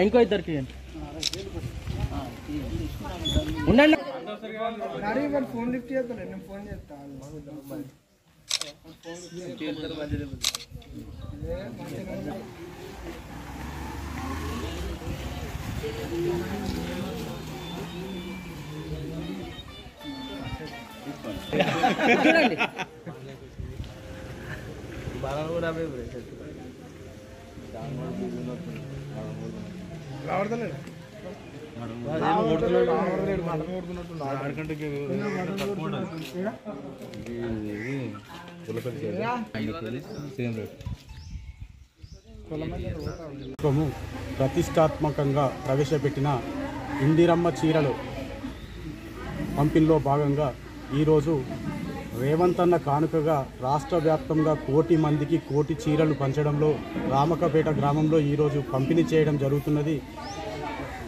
ఇంకో ఇద్దరికి ఉండండి. ఫోన్ లిఫ్ట్ చేస్తాను, నేను ఫోన్ చేస్తాను. ప్రతిష్టాత్మకంగా ప్రవేశపెట్టిన ఇందిరమ్మ చీరలు పంపిణీలో భాగంగా ఈరోజు రేవంత్ అన్న కానుకగా రాష్ట్ర వ్యాప్తంగా 1 కోటి మందికి 1 కోటి చీరలు పంచడంలో రామకపేట గ్రామంలో ఈరోజు పంపిణీ చేయడం జరుగుతున్నది.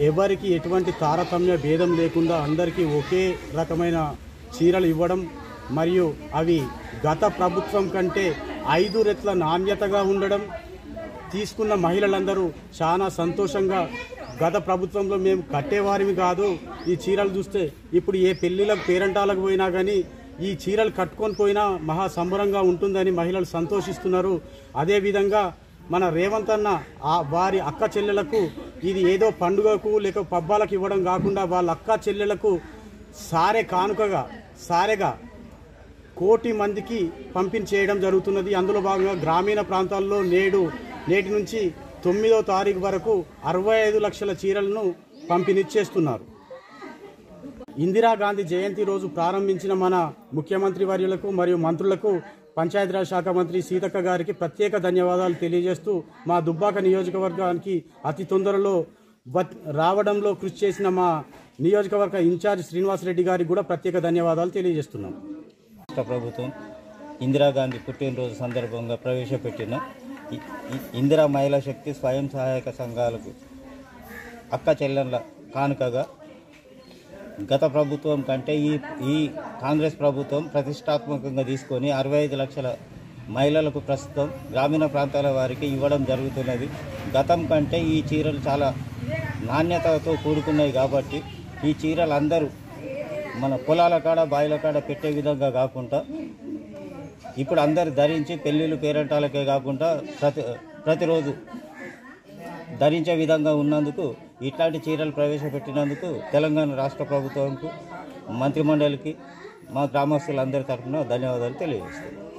ఎవరికి ఎటువంటి తారతమ్య భేదం లేకుండా అందరికీ ఒకే రకమైన చీరలు ఇవ్వడం మరియు అవి గత ప్రభుత్వం కంటే 5 రెట్ల నాణ్యతగా ఉండడం తీసుకున్న మహిళలందరూ చాలా సంతోషంగా, గత ప్రభుత్వంలో మేము కట్టేవారివి కాదు, ఈ చీరలు చూస్తే ఇప్పుడు ఏ పెళ్లిళ్ళకు పేరంటాలకు పోయినా కానీ ఈ చీరలు కట్టుకొని పోయినా మహా సంబరంగా ఉంటుందని మహిళలు సంతోషిస్తున్నారు. అదేవిధంగా మన రేవంత్ అన్న వారి అక్క చెల్లెలకు ఇది ఏదో పండుగకు లేక పబ్బాలకు ఇవ్వడం కాకుండా వాళ్ళ అక్క చెల్లెలకు సారెగా 1 కోటి మందికి పంపిణీ చేయడం జరుగుతున్నది. అందులో భాగంగా గ్రామీణ ప్రాంతాల్లో నేటి నుంచి 9వ తారీఖు వరకు 65 లక్షల చీరలను పంపిణీ చేస్తున్నారు. ఇందిరాగాంధీ జయంతి రోజు ప్రారంభించిన మన ముఖ్యమంత్రి వర్యులకు మరియు మంత్రులకు పంచాయతీరాజ్ శాఖ మంత్రి సీతక్క గారికి ప్రత్యేక ధన్యవాదాలు తెలియజేస్తూ మా దుబ్బాక నియోజకవర్గానికి అతి తొందరలో రావడంలో కృషి చేసిన మా నియోజకవర్గ ఇన్ఛార్జ్ శ్రీనివాసరెడ్డి గారికి కూడా ప్రత్యేక ధన్యవాదాలు తెలియజేస్తున్నాం. రాష్ట్ర ప్రభుత్వం ఇందిరాగాంధీ పుట్టినరోజు సందర్భంగా ప్రవేశపెట్టిన ఇందిరా మహిళా శక్తి స్వయం సహాయక సంఘాలకు అక్క చెల్లెళ్ళ కానుకగా గత ప్రభుత్వం కంటే ఈ కాంగ్రెస్ ప్రభుత్వం ప్రతిష్టాత్మకంగా తీసుకొని 65 లక్షల మహిళలకు ప్రస్తుతం గ్రామీణ ప్రాంతాల వారికి ఇవ్వడం జరుగుతున్నది. గతం కంటే ఈ చీరలు చాలా నాణ్యతతో కూడుకున్నాయి కాబట్టి ఈ చీరలు అందరూ మన పొలాల కాడ బాయిల కాడ పెట్టే విధంగా కాకుండా ఇప్పుడు అందరు ధరించి పెళ్ళిళ్ళు పేరంటాలకే కాకుండా ప్రతిరోజు ధరించే విధంగా ఉన్నందుకు ఇట్లాంటి చీరలు ప్రవేశపెట్టినందుకు తెలంగాణ రాష్ట్ర ప్రభుత్వంకు మంత్రిమండలికి మా గ్రామస్తులందరి తరఫున ధన్యవాదాలు తెలియజేస్తున్నాను.